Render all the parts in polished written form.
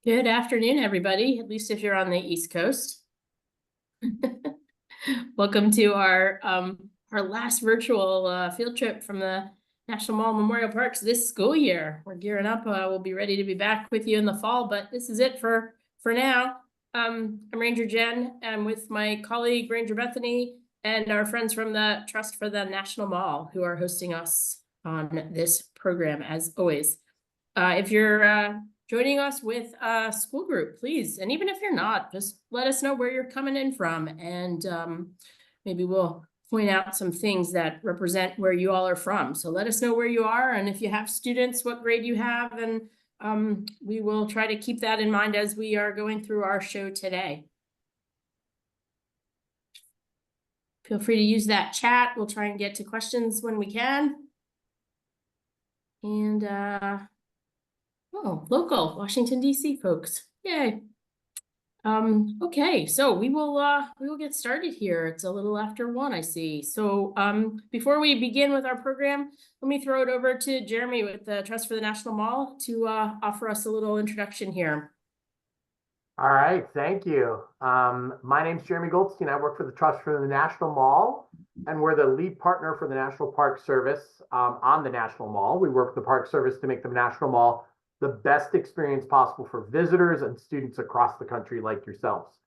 Good afternoon, everybody, at least if you're on the East Coast. Welcome to our last virtual field trip from the National Mall Memorial Parks this school year. We're gearing up. We'll be ready to be back with you in the fall, but this is it for now. I'm Ranger Jen. I'm with my colleague Ranger Bethany and our friends from the Trust for the National Mall who are hosting us on this program as always. If you're joining us with a school group, please, and even if you're not, just let us know where you're coming in from, and maybe we'll point out some things that represent where you all are from. So let us know where you are, and if you have students, what grade you have, and we will try to keep that in mind as we are going through our show today. Feel free to use that chat. We'll try and get to questions when we can. And oh, local Washington, D.C. folks. Yay. Okay, so we will get started here. It's a little after 1, I see. So before we begin with our program, let me throw it over to Jeremy with the Trust for the National Mall to offer us a little introduction here. All right, thank you. My name's Jeremy Goldstein. I work for the Trust for the National Mall, and we're the lead partner for the National Park Service on the National Mall. We work with the Park Service to make the National Mall the best experience possible for visitors and students across the country like yourselves.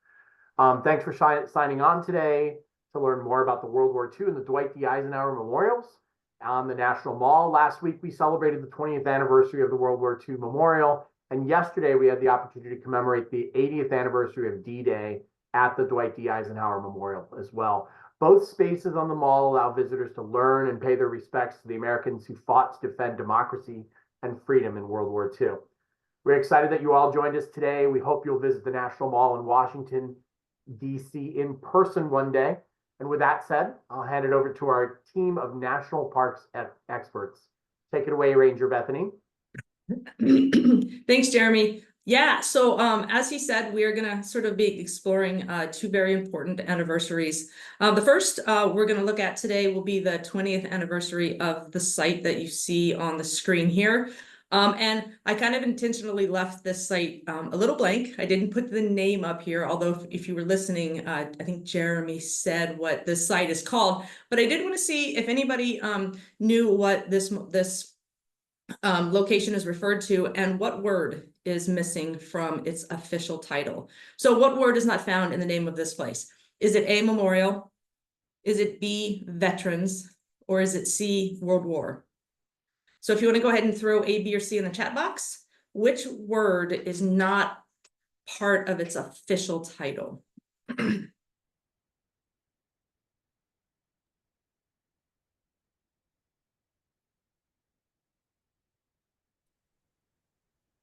Thanks for signing on today to learn more about the World War II and the Dwight D. Eisenhower Memorials on the National Mall. Last week, we celebrated the 20th anniversary of the World War II Memorial, and yesterday we had the opportunity to commemorate the 80th anniversary of D-Day at the Dwight D. Eisenhower Memorial as well. Both spaces on the mall allow visitors to learn and pay their respects to the Americans who fought to defend democracy and freedom in World War II. We're excited that you all joined us today. We hope you'll visit the National Mall in Washington, D.C. in person one day. And with that said, I'll hand it over to our team of national parks experts. Take it away, Ranger Bethany. Thanks, Jeremy. Yeah, so as he said, we are going to sort of be exploring 2 very important anniversaries. The first we're going to look at today will be the 20th anniversary of the site that you see on the screen here. And I kind of intentionally left this site a little blank. I didn't put the name up here, although if you were listening, I think Jeremy said what this site is called. But I did want to see if anybody knew what this location is referred to and what word is missing from its official title. So what word is not found in the name of this place? Is it A, memorial? Is it B, veterans? Or is it C, World War? So if you want to go ahead and throw A, B, or C in the chat box, which word is not part of its official title?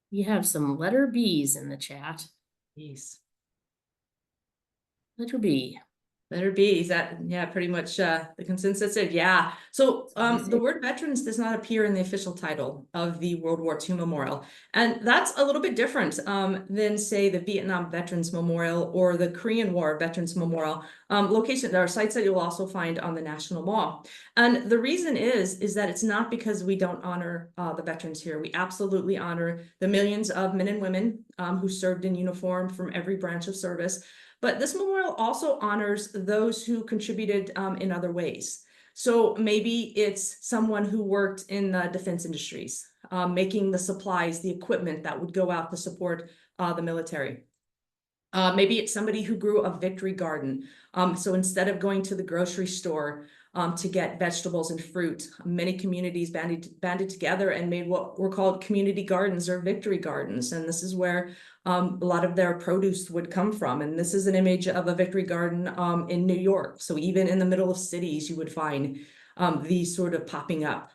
We have some letter B's in the chat. Yes. Letter B. Letter B, is that, yeah, pretty much the consensus is, yeah. So the word veterans does not appear in the official title of the World War II Memorial. And that's a little bit different than, say, the Vietnam Veterans Memorial or the Korean War Veterans Memorial. Locations, there are sites that you'll also find on the National Mall. And the reason is that it's not because we don't honor the veterans here. We absolutely honor the millions of men and women who served in uniform from every branch of service. But this memorial also honors those who contributed in other ways. So maybe it's someone who worked in the defense industries, making the supplies, the equipment that would go out to support the military. Maybe it's somebody who grew a victory garden. So instead of going to the grocery store to get vegetables and fruit, many communities banded together and made what were called community gardens or victory gardens. And this is where a lot of their produce would come from. And this is an image of a victory garden in New York. So even in the middle of cities, you would find these sort of popping up.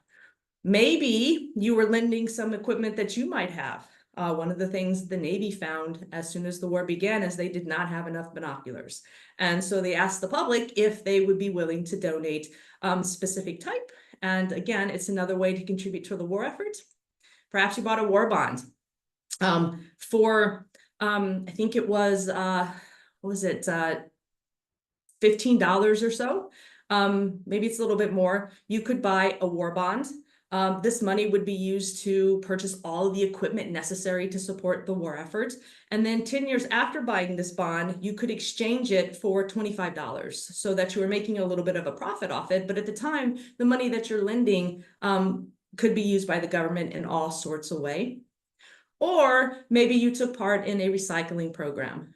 Maybe you were lending some equipment that you might have. One of the things the Navy found as soon as the war began is they did not have enough binoculars. And so they asked the public if they would be willing to donate specific type. And again, it's another way to contribute to the war effort. Perhaps you bought a war bond for, I think it was, what was it, $15 or so. Maybe it's a little bit more. You could buy a war bond This money would be used to purchase all of the equipment necessary to support the war effort. And then 10 years after buying this bond, you could exchange it for $25 so that you were making a little bit of a profit off it. But at the time, the money that you're lending could be used by the government in all sorts of ways. Or maybe you took part in a recycling program.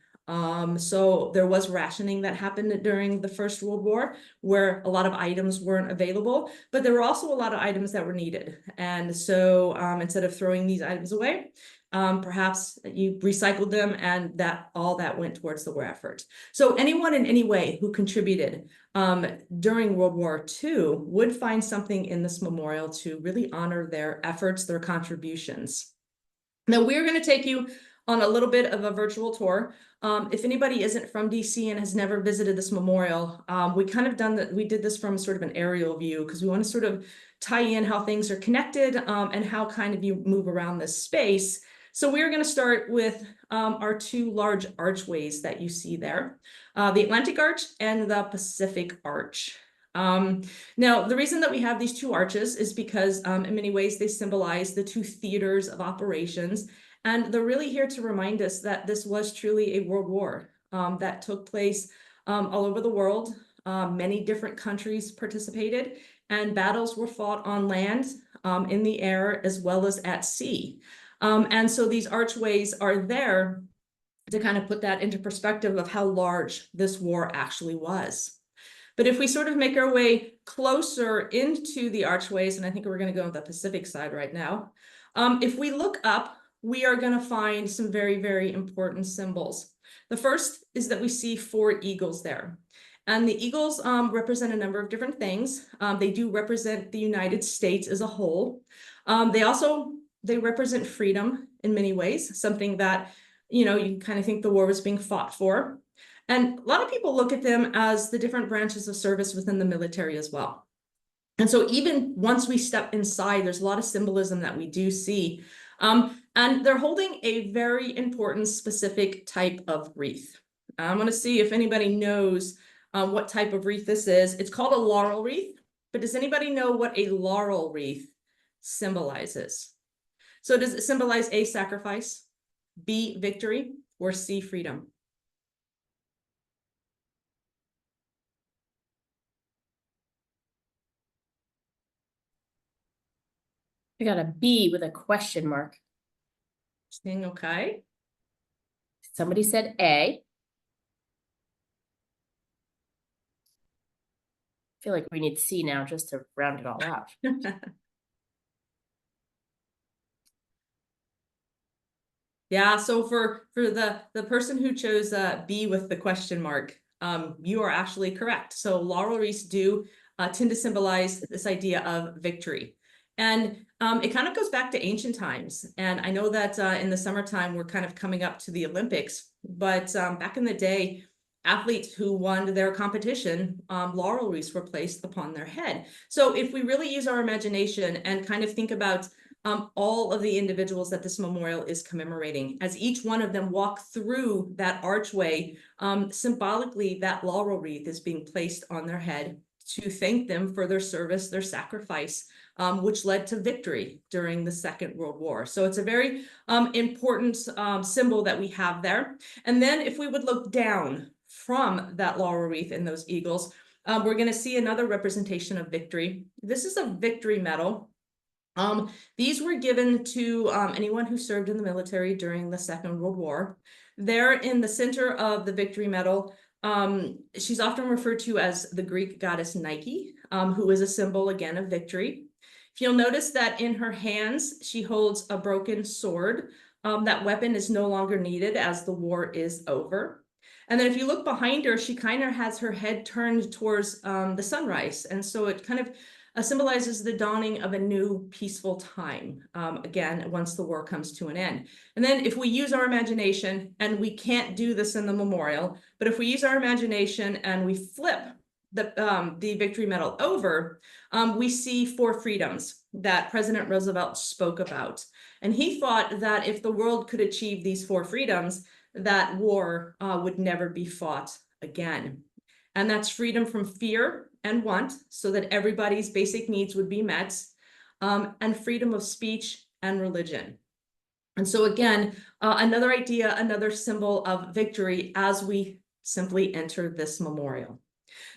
So there was rationing that happened during the First World War, where a lot of items weren't available, but there were also a lot of items that were needed. And so instead of throwing these items away, perhaps you recycled them, and all that went towards the war effort. So anyone in any way who contributed during World War II would find something in this memorial to really honor their efforts, their contributions. Now we're going to take you on a little bit of a virtual tour. If anybody isn't from DC and has never visited this memorial, we did this from sort of an aerial view because we want to sort of tie in how things are connected and how kind of you move around this space. So we're going to start with our two large archways that you see there, the Atlantic Arch and the Pacific Arch. Now, the reason that we have these two arches is because in many ways they symbolize the two theaters of operations. And they're really here to remind us that this was truly a world war that took place all over the world. Many different countries participated, and battles were fought on land, in the air, as well as at sea. And so these archways are there to kind of put that into perspective of how large this war actually was. But if we sort of make our way closer into the archways, and I think we're going to go on the Pacific side right now, if we look up, we are going to find some very, very important symbols. The first is that we see 4 eagles there. And the eagles represent a number of different things. They do represent the United States as a whole. They represent freedom in many ways, something that, you can kind of think the war was being fought for. And a lot of people look at them as the different branches of service within the military as well. And so even once we step inside, there's a lot of symbolism that we do see. And they're holding a very important specific type of wreath. I'm going to see if anybody knows what type of wreath this is. It's called a laurel wreath, but does anybody know what a laurel wreath symbolizes? So does it symbolize A, sacrifice, B, victory, or C, freedom? I got a B with a question mark. Okay. Somebody said A. I feel like we need C now just to round it all out. Yeah, so for the person who chose B with the question mark, you are actually correct. So laurel wreaths do tend to symbolize this idea of victory. And it kind of goes back to ancient times. And I know that in the summertime, we're kind of coming up to the Olympics, but back in the day, athletes who won their competition, laurel wreaths were placed upon their head. So if we really use our imagination and kind of think about all of the individuals that this memorial is commemorating, as each one of them walk through that archway, symbolically that laurel wreath is being placed on their head to thank them for their service, their sacrifice, which led to victory during the Second World War. So it's a very important symbol that we have there. And then if we would look down from that laurel wreath and those eagles, we're going to see another representation of victory. This is a victory medal. These were given to anyone who served in the military during the Second World War. There in the center of the victory medal, she's often referred to as the Greek goddess Nike, who is a symbol again of victory. If you'll notice that in her hands, she holds a broken sword. That weapon is no longer needed as the war is over. And then if you look behind her, she kind of has her head turned towards the sunrise. And so it kind of symbolizes the dawning of a new peaceful time, again, once the war comes to an end. And then if we use our imagination, and we can't do this in the memorial, but if we use our imagination and we flip the victory medal over, we see 4 freedoms that President Roosevelt spoke about. And he thought that if the world could achieve these 4 freedoms, that war would never be fought again. And that's freedom from fear and want, so that everybody's basic needs would be met. and freedom of speech and religion. And so again, another idea, another symbol of victory as we simply enter this memorial.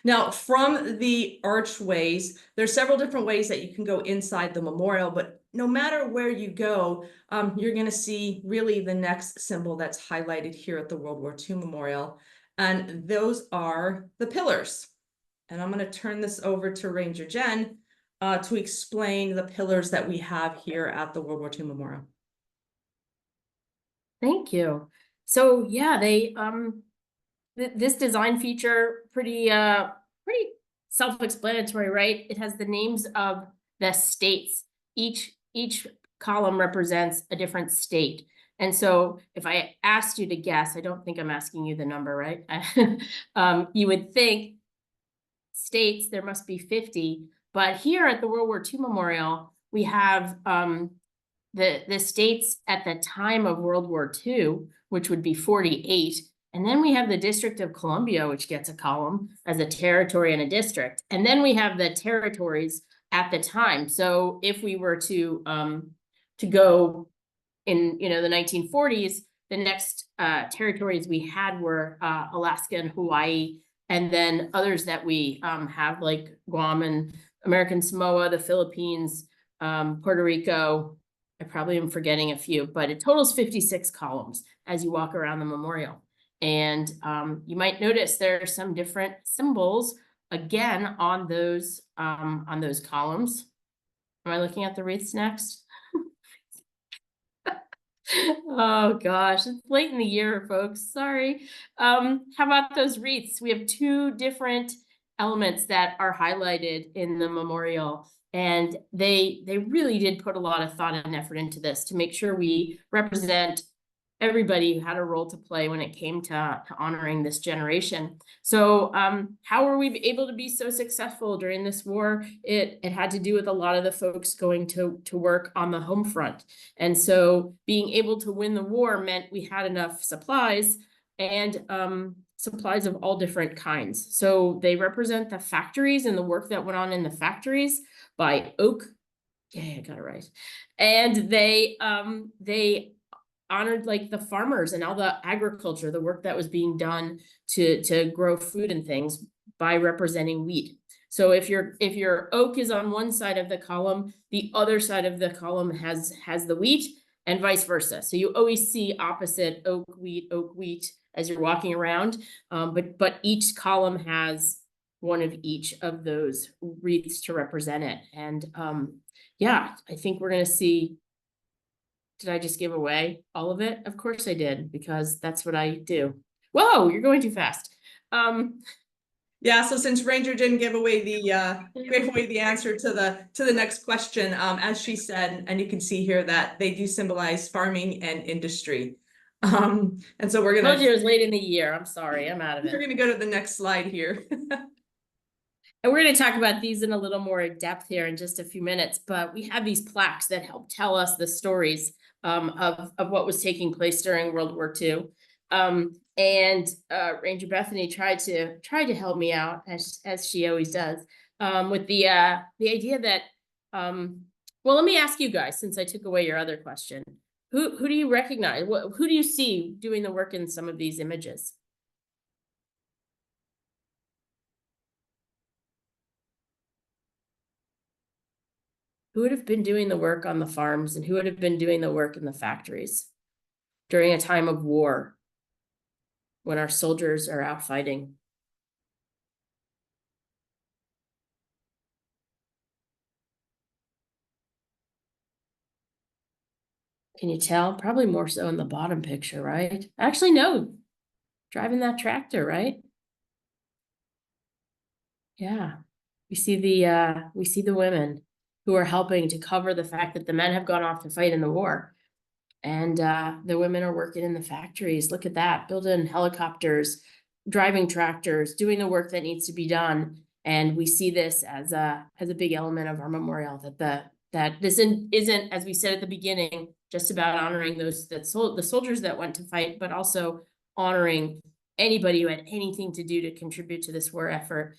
Now, from the archways, there's several different ways that you can go inside the memorial, but no matter where you go, you're going to see really the next symbol that's highlighted here at the World War II Memorial, and those are the pillars. And I'm going to turn this over to Ranger Jen to explain the pillars that we have here at the World War II Memorial. Thank you. So yeah, they this design feature pretty self-explanatory, right? It has the names of the states. Each column represents a different state. And so if I asked you to guess, I don't think I'm asking you the number, right? You would think states, there must be 50, but here at the World War II Memorial, we have the states at the time of World War II, which would be 48. And then we have the District of Columbia, which gets a column as a territory and a district. And then we have the territories at the time. So if we were to go in, the 1940s, the next territories we had were Alaska and Hawaii, and then others that we have like Guam and American Samoa, the Philippines, Puerto Rico. I probably am forgetting a few, but it totals 56 columns as you walk around the memorial. And you might notice there are some different symbols again on those columns. Am I looking at the wreaths next? Oh gosh, it's late in the year, folks. Sorry. How about those wreaths? We have two different elements that are highlighted in the memorial, and they really did put a lot of thought and effort into this to make sure we represent everybody who had a role to play when it came to honoring this generation. So how were we able to be so successful during this war? It had to do with a lot of the folks going to work on the home front. And so being able to win the war meant we had enough supplies, and supplies of all different kinds. So they represent the factories and the work that went on in the factories by oak. Yeah, I got it right. And they honored like the farmers and all the agriculture, the work that was being done to grow food and things by representing wheat. So if your oak is on one side of the column, the other side of the column has the wheat, and vice versa. So you always see opposite oak, wheat as you're walking around. But each column has one of each of those wreaths to represent it. And yeah, I think we're gonna see. Did I just give away all of it? Of course I did, because that's what I do. Whoa, you're going too fast. Yeah, so since Ranger didn't give away the answer to the next question, as she said, and you can see here that they do symbolize farming and industry. And so we're gonna. I told you it was late in the year. I'm sorry, I'm out of it. We're gonna go to the next slide here. And we're going to talk about these in a little more depth here in just a few minutes, but we have these plaques that help tell us the stories of what was taking place during World War II. And Ranger Bethany tried to help me out, as she always does, with the idea that well, let me ask you guys, since I took away your other question, who do you recognize? Who do you see doing the work in some of these images? Who would have been doing the work on the farms, and who would have been doing the work in the factories during a time of war when our soldiers are out fighting? Can you tell? Probably more so in the bottom picture, right? Actually, no. Driving that tractor, right? Yeah. We see the women who are helping to cover the fact that the men have gone off to fight in the war. And the women are working in the factories. Look at that, building helicopters, driving tractors, doing the work that needs to be done. And we see this as a big element of our memorial, that this isn't, as we said at the beginning, just about honoring the soldiers that went to fight, but also honoring anybody who had anything to do to contribute to this war effort.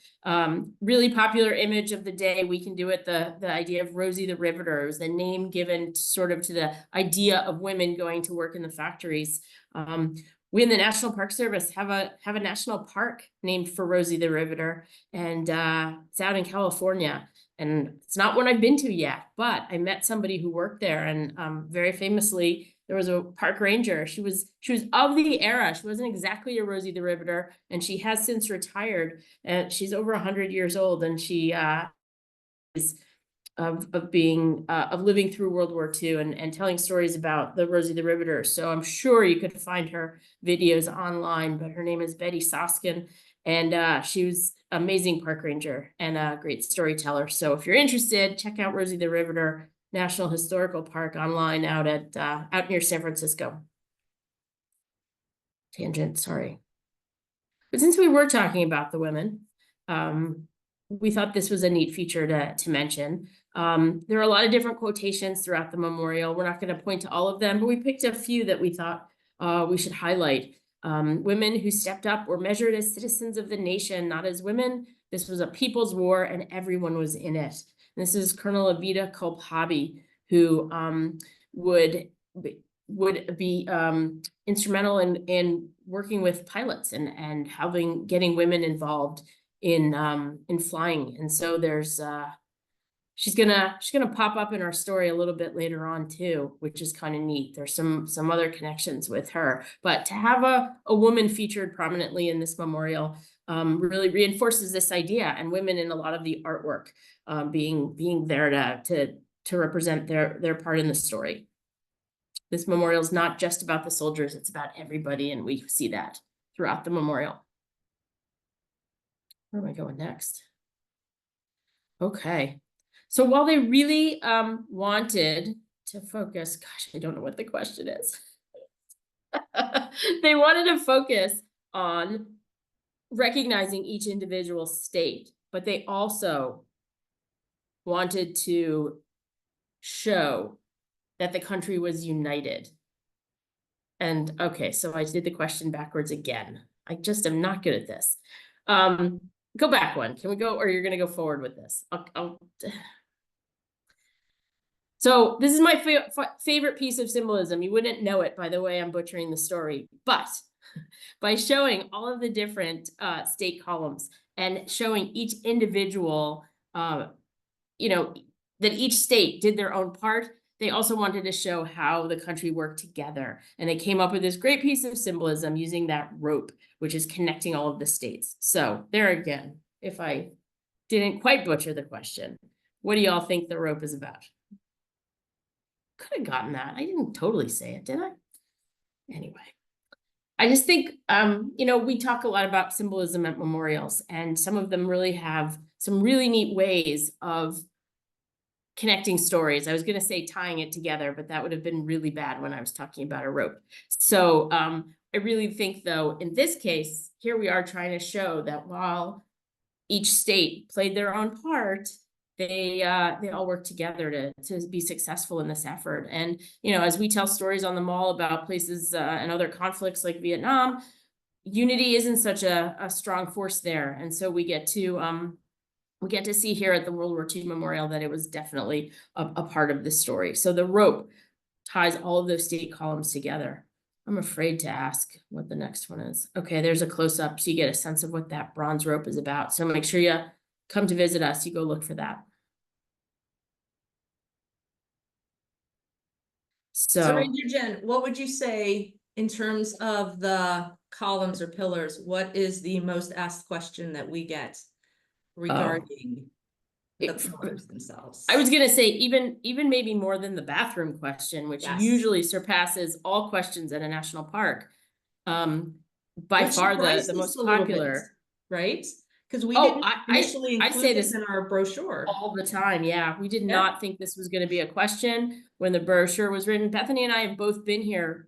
Really popular image of the day, we can do it, the idea of Rosie the Riveter. It was the name given sort of to the idea of women going to work in the factories. We in the National Park Service have a national park named for Rosie the Riveter, and it's out in California. And it's not one I've been to yet, but I met somebody who worked there, and very famously, there was a park ranger. She was of the era. She wasn't exactly a Rosie the Riveter, and she has since retired. And she's over 100 years old, and she is of living through World War II and telling stories about the Rosie the Riveter. So I'm sure you could find her videos online, but her name is Betty Soskin, and she was an amazing park ranger and a great storyteller. So if you're interested, check out Rosie the Riveter National Historical Park online out near San Francisco. Tangent, sorry. But since we were talking about the women, we thought this was a neat feature to mention. There are a lot of different quotations throughout the memorial. We're not going to point to all of them, but we picked a few that we thought we should highlight. Women who stepped up were measured as citizens of the nation, not as women. This was a people's war, and everyone was in it. This is Colonel Abida Kolbhabi, who would be instrumental in working with pilots and getting women involved in flying. And so there's she's gonna pop up in our story a little bit later on too, which is kind of neat. There's some other connections with her, but to have a woman featured prominently in this memorial really reinforces this idea, and women in a lot of the artwork being there to represent their part in the story. This memorial is not just about the soldiers, it's about everybody, and we see that throughout the memorial. Where am I going next? Okay. So while they really wanted to focus, gosh, I don't know what the question is. They wanted to focus on recognizing each individual state, but they also wanted to show that the country was united. And okay, so I did the question backwards again. I just am not good at this. Go back one. Can we go, or you're going to go forward with this? So this is my favorite piece of symbolism. You wouldn't know it by the way I'm butchering the story, but by showing all of the different state columns and showing each individual, that each state did their own part, they also wanted to show how the country worked together. And they came up with this great piece of symbolism using that rope, which is connecting all of the states. So there again, if I didn't quite butcher the question, what do y'all think the rope is about? Could have gotten that. I didn't totally say it, did I? Anyway, I just think, we talk a lot about symbolism at memorials, and some of them really have some really neat ways of connecting stories. I was going to say tying it together, but that would have been really bad when I was talking about a rope. So I really think, though, in this case, here we are trying to show that while each state played their own part, they all work together to be successful in this effort. And, as we tell stories on the mall about places and other conflicts like Vietnam, unity isn't such a strong force there. And so we get to see here at the World War II Memorial that it was definitely a part of the story. So the rope ties all of those state columns together. I'm afraid to ask what the next one is. Okay, there's a close-up so you get a sense of what that bronze rope is about. So make sure you come to visit us. You go look for that. So Ranger Jen, what would you say in terms of the columns or pillars? What is the most asked question that we get regarding the pillars themselves? I was going to say even maybe more than the bathroom question, which usually surpasses all questions at a national park. By far the most popular, right? Because we didn't initially I say include this this in our brochure all the time. Yeah, we did not think this was going to be a question when the brochure was written. Bethany and I have both been here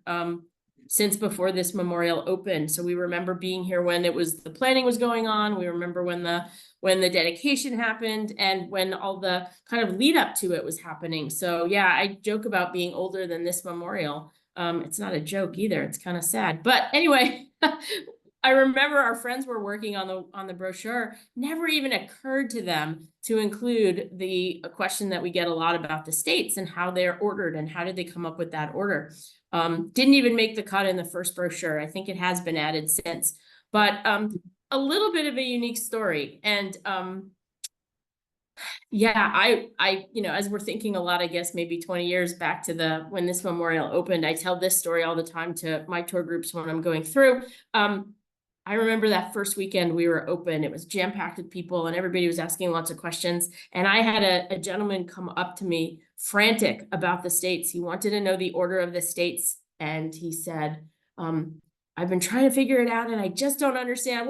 since before this memorial opened. So we remember being here when the planning was going on. We remember when the dedication happened and when all the kind of lead up to it was happening. So yeah, I joke about being older than this memorial. It's not a joke either. It's kind of sad. But anyway, I remember our friends were working on the brochure, never even occurred to them to include a question that we get a lot about the states and how they're ordered and how did they come up with that order. Didn't even make the cut in the first brochure. I think it has been added since, but a little bit of a unique story. And yeah, I, as we're thinking a lot, I guess maybe 20 years back to when this memorial opened, I tell this story all the time to my tour groups when I'm going through. I remember that first weekend we were open, it was jam-packed with people and everybody was asking lots of questions. And I had a gentleman come up to me frantic about the states. He wanted to know the order of the states. And he said, I've been trying to figure it out and I just don't understand.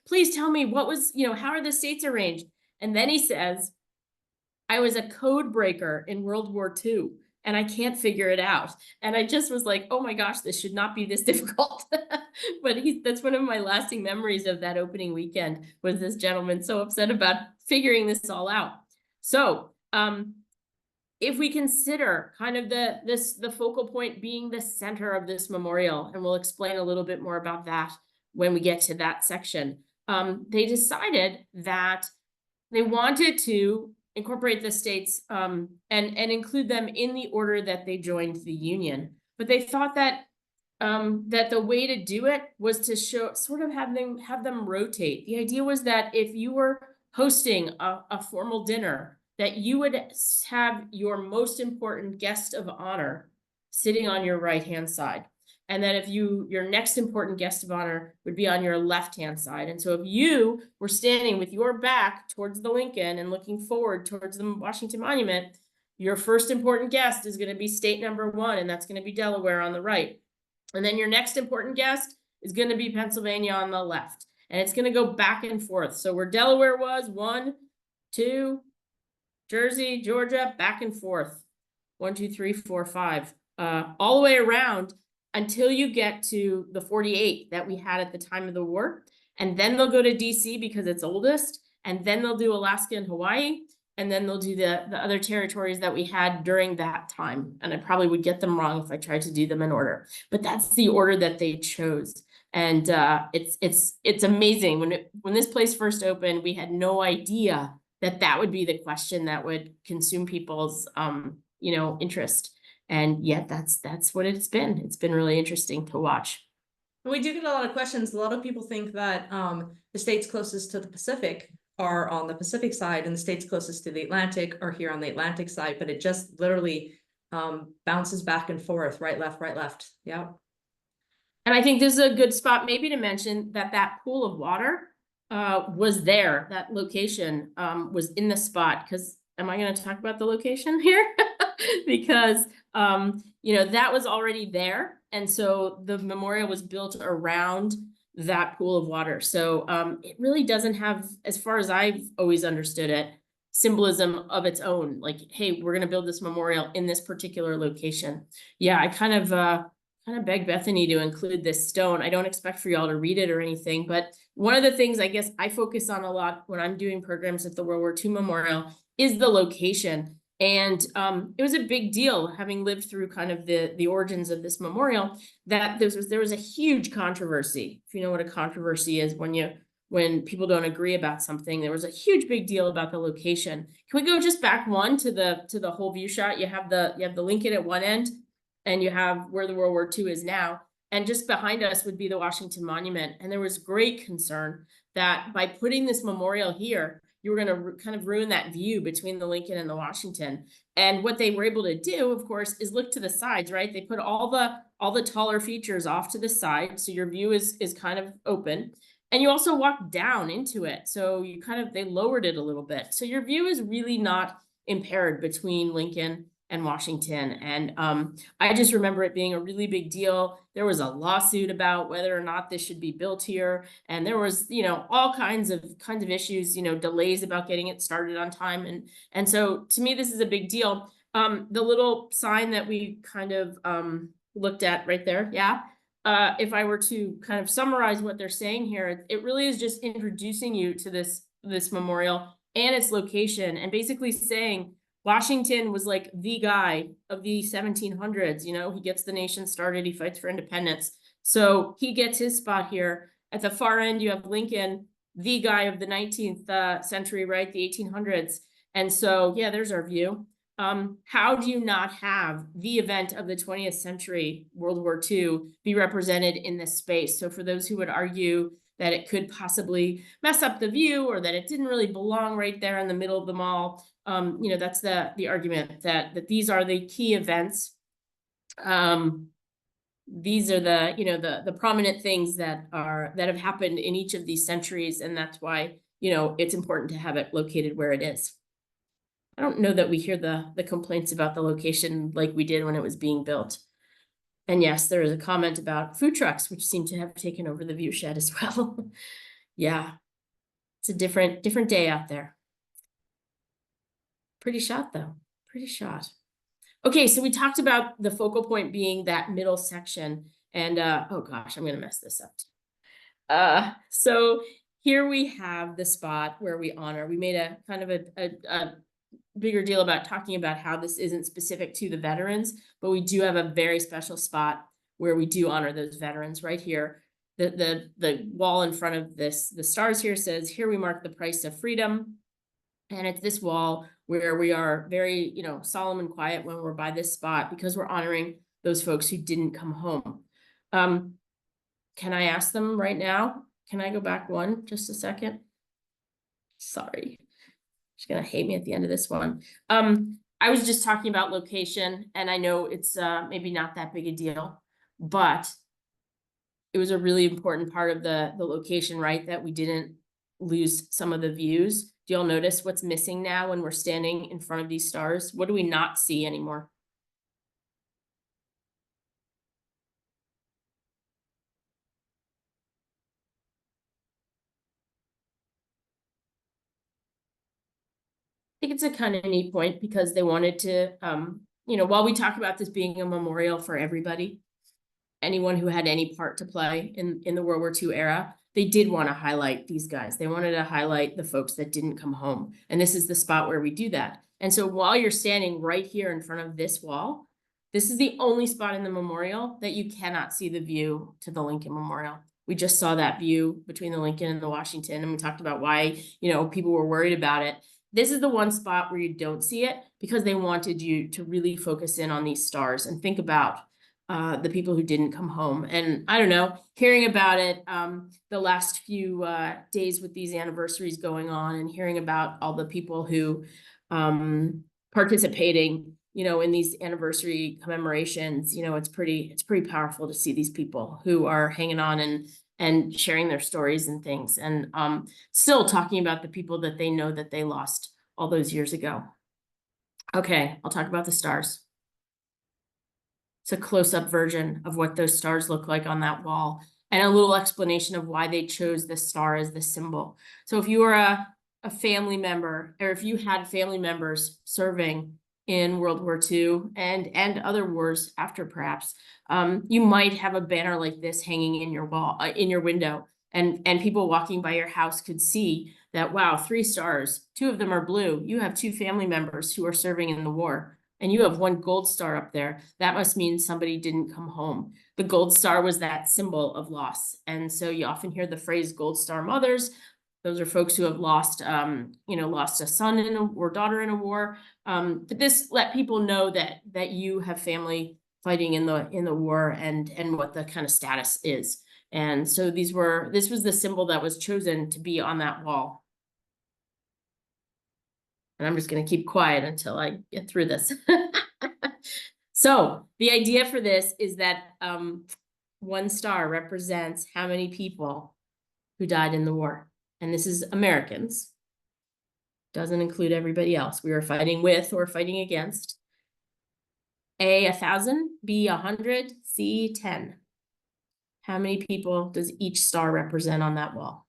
Please tell me how are the states arranged? And then he says, I was a code breaker in World War II and I can't figure it out. And I just was like, oh my gosh, this should not be this difficult. But that's one of my lasting memories of that opening weekend, was this gentleman so upset about figuring this all out. So if we consider kind of the focal point being the center of this memorial, and we'll explain a little bit more about that when we get to that section, they decided that they wanted to incorporate the states and include them in the order that they joined the Union. But they thought that that the way to do it was to have them rotate. The idea was that if you were hosting a formal dinner, that you would have your most important guest of honor sitting on your right-hand side. And then your next important guest of honor would be on your left-hand side. And so if you were standing with your back towards the Lincoln and looking forward towards the Washington Monument, your first important guest is going to be state number 1, and that's going to be Delaware on the right. And then your next important guest is going to be Pennsylvania on the left. And it's going to go back and forth. So where Delaware was, 1, 2, Jersey, Georgia, back and forth. 1, 2, 3, 4, 5, all the way around until you get to the 48 that we had at the time of the war. And then they'll go to DC because it's oldest. And then they'll do Alaska and Hawaii. And then they'll do the other territories that we had during that time. And I probably would get them wrong if I tried to do them in order. But that's the order that they chose. And it's amazing. When this place first opened, we had no idea that would be the question that would consume people's interest. And yet that's what it's been. It's been really interesting to watch. We do get a lot of questions. A lot of people think that the states closest to the Pacific are on the Pacific side and the states closest to the Atlantic are here on the Atlantic side, but it just literally bounces back and forth, right, left. Yeah. And I think this is a good spot maybe to mention that pool of water was there. That location was in the spot, because am I going to talk about the location here? Because that was already there, and so the memorial was built around that pool of water. So it really doesn't have, as far as I've always understood it, symbolism of its own. Like, hey, we're going to build this memorial in this particular location. Yeah, I kind of beg Bethany to include this stone. I don't expect for y'all to read it or anything, but one of the things I guess I focus on a lot when I'm doing programs at the World War II Memorial is the location. And it was a big deal, having lived through kind of the origins of this memorial, that there was a huge controversy. If you know what a controversy is, when people don't agree about something, there was a huge big deal about the location. Can we go just back one to the whole view shot? You have the Lincoln at one end, and you have where the World War II is now. And just behind us would be the Washington Monument. And there was great concern that by putting this memorial here, you were going to kind of ruin that view between the Lincoln and the Washington. And what they were able to do, of course, is look to the sides, right? They put all the taller features off to the side, so your view is kind of open. And you also walk down into it, so they lowered it a little bit. So your view is really not impaired between Lincoln and Washington. And I just remember it being a really big deal. There was a lawsuit about whether or not this should be built here. And there was, all kinds of issues, delays about getting it started on time. And so to me, this is a big deal. The little sign that we kind of looked at right there. Yeah. If I were to kind of summarize what they're saying here, it really is just introducing you to this memorial and its location, and basically saying, Washington was like the guy of the 1700s, he gets the nation started, he fights for independence. So he gets his spot here. At the far end, you have Lincoln, the guy of the 19th century, right? The 1800s. And so, yeah, there's our view. How do you not have the event of the 20th century, World War II, be represented in this space? So for those who would argue that it could possibly mess up the view or that it didn't really belong right there in the middle of the mall, you know, that's the argument that these are the key events. These are the, you know, the prominent things that have happened in each of these centuries, and that's why, you know, it's important to have it located where it is. I don't know that we hear the complaints about the location like we did when it was being built. And yes, there is a comment about food trucks, which seem to have taken over the view shed as well. Yeah, it's a different day out there. Pretty shot though, pretty shot. Okay, so we talked about the focal point being that middle section, and oh gosh, I'm gonna mess this up. So here we have the spot where we honor. We made a kind of a bigger deal about talking about how this isn't specific to the veterans, but we do have a very special spot where we do honor those veterans right here. The wall in front of this, the stars here says, "Here we mark the price of freedom." And it's this wall where we are very, you know, solemn and quiet when we're by this spot because we're honoring those folks who didn't come home. Can I ask them right now? Can I go back one, just a second? Sorry. She's gonna hate me at the end of this one. I was just talking about location, and I know it's maybe not that big a deal, but it was a really important part of the location, right? That we didn't lose some of the views. Do y'all notice what's missing now when we're standing in front of these stars? What do we not see anymore? I think it's a kind of neat point because they wanted to, you know, while we talk about this being a memorial for everybody, anyone who had any part to play in the World War II era, they did want to highlight these guys. They wanted to highlight the folks that didn't come home. And this is the spot where we do that. And so while you're standing right here in front of this wall, this is the only spot in the memorial that you cannot see the view to the Lincoln Memorial. We just saw that view between the Lincoln and the Washington, and we talked about why, you know, people were worried about it. This is the one spot where you don't see it because they wanted you to really focus in on these stars and think about the people who didn't come home. And I don't know, hearing about it the last few days with these anniversaries going on and hearing about all the people who participating, you know, in these anniversary commemorations, you know, it's pretty powerful to see these people who are hanging on and sharing their stories and things, and still talking about the people that they know that they lost all those years ago. Okay, I'll talk about the stars. It's a close-up version of what those stars look like on that wall, and a little explanation of why they chose the star as the symbol. So if you were a family member, or if you had family members serving in World War II and other wars after, perhaps, you might have a banner like this hanging in your wall, in your window, and people walking by your house could see that, wow, 3 stars, 2 of them are blue. You have 2 family members who are serving in the war, and you have 1 gold star up there. That must mean somebody didn't come home. The gold star was that symbol of loss. And so you often hear the phrase gold star mothers. Those are folks who have lost, you know, lost a son or daughter in a war. But this let people know that you have family fighting in the war and what the kind of status is. And so this was the symbol that was chosen to be on that wall. And I'm just going to keep quiet until I get through this. So the idea for this is that 1 star represents how many people who died in the war. And this is Americans. Doesn't include everybody else we were fighting with or fighting against. A, 1,000, B, 100, C, 10. How many people does each star represent on that wall?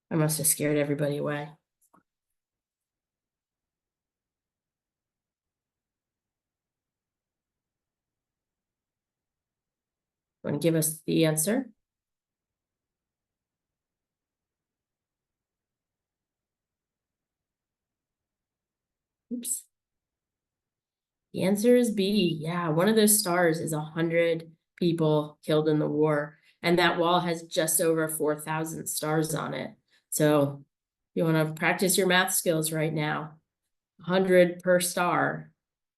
I must have scared everybody away. Want to give us the answer? Oops. The answer is B. Yeah, one of those stars is 100 people killed in the war, and that wall has just over 4,000 stars on it. So you want to practice your math skills right now. 100 per star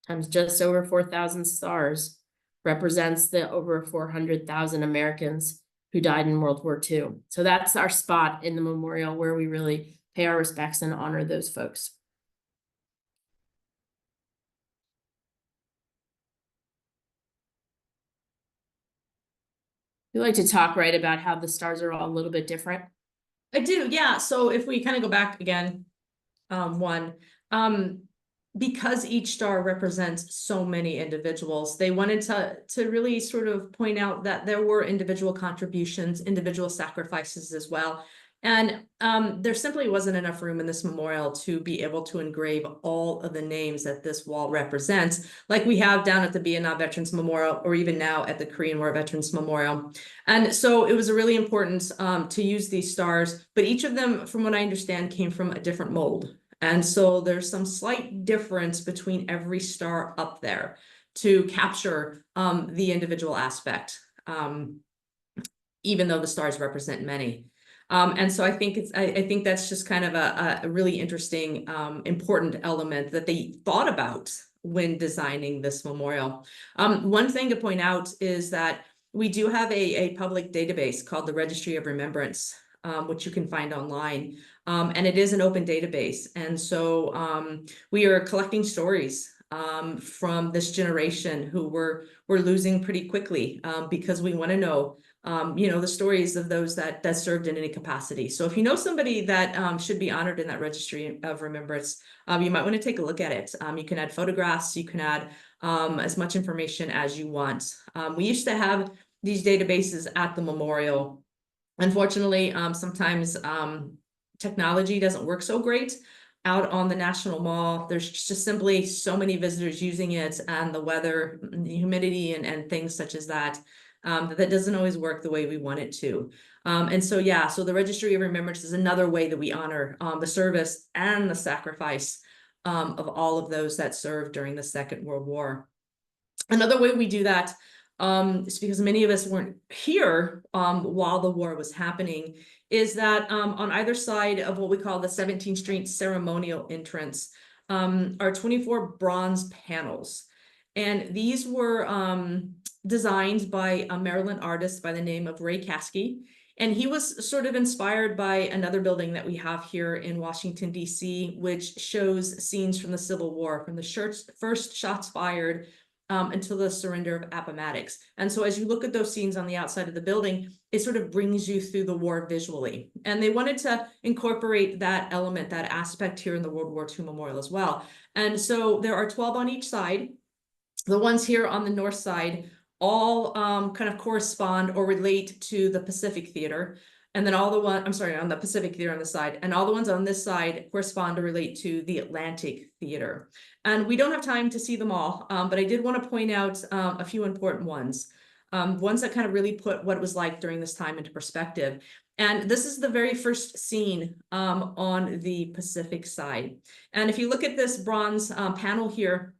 times just over 4,000 stars represents the over 400,000 Americans who died in World War II. So that's our spot in the memorial where we really pay our respects and honor those folks. We like to talk, right, about how the stars are all a little bit different. I do, yeah. So if we kind of go back again, because each star represents so many individuals, they wanted to really sort of point out that there were individual contributions, individual sacrifices as well. And there simply wasn't enough room in this memorial to be able to engrave all of the names that this wall represents, like we have down at the Vietnam Veterans Memorial, or even now at the Korean War Veterans Memorial. And so it was really important to use these stars, but each of them, from what I understand, came from a different mold. And so there's some slight difference between every star up there to capture the individual aspect, even though the stars represent many. And so I think I think that's just kind of a really interesting, important element that they thought about when designing this memorial. One thing to point out is that we do have a public database called the Registry of Remembrance, which you can find online. And it is an open database. And so we are collecting stories from this generation who we're losing pretty quickly, because we want to know the stories of those that served in any capacity. So if you know somebody that should be honored in that Registry of Remembrance, you might want to take a look at it. You can add photographs, you can add as much information as you want. We used to have these databases at the memorial. Unfortunately, sometimes technology doesn't work so great out on the National Mall. There's just simply so many visitors using it, and the weather, the humidity, and things such as that. That doesn't always work the way we want it to. And so, yeah, so the Registry of Remembrance is another way that we honor the service and the sacrifice of all of those that served during the Second World War. Another way we do that is because many of us weren't here while the war was happening, is that on either side of what we call the 17th Street ceremonial entrance are 24 bronze panels. And these were designed by a Maryland artist by the name of Ray Caskey. And he was sort of inspired by another building that we have here in Washington, D.C., which shows scenes from the Civil War, from the first shots fired until the surrender of Appomattox. And so as you look at those scenes on the outside of the building, it sort of brings you through the war visually. And they wanted to incorporate that element, that aspect here in the World War II Memorial as well. And so there are 12 on each side. The ones here on the north side all kind of correspond or relate to the Pacific Theater. And then all the one, I'm sorry, on the Pacific Theater on the side, and all the ones on this side correspond or relate to the Atlantic Theater. And we don't have time to see them all, but I did want to point out a few important ones. Ones that kind of really put what it was like during this time into perspective. And this is the very first scene on the Pacific side. And if you look at this bronze panel here,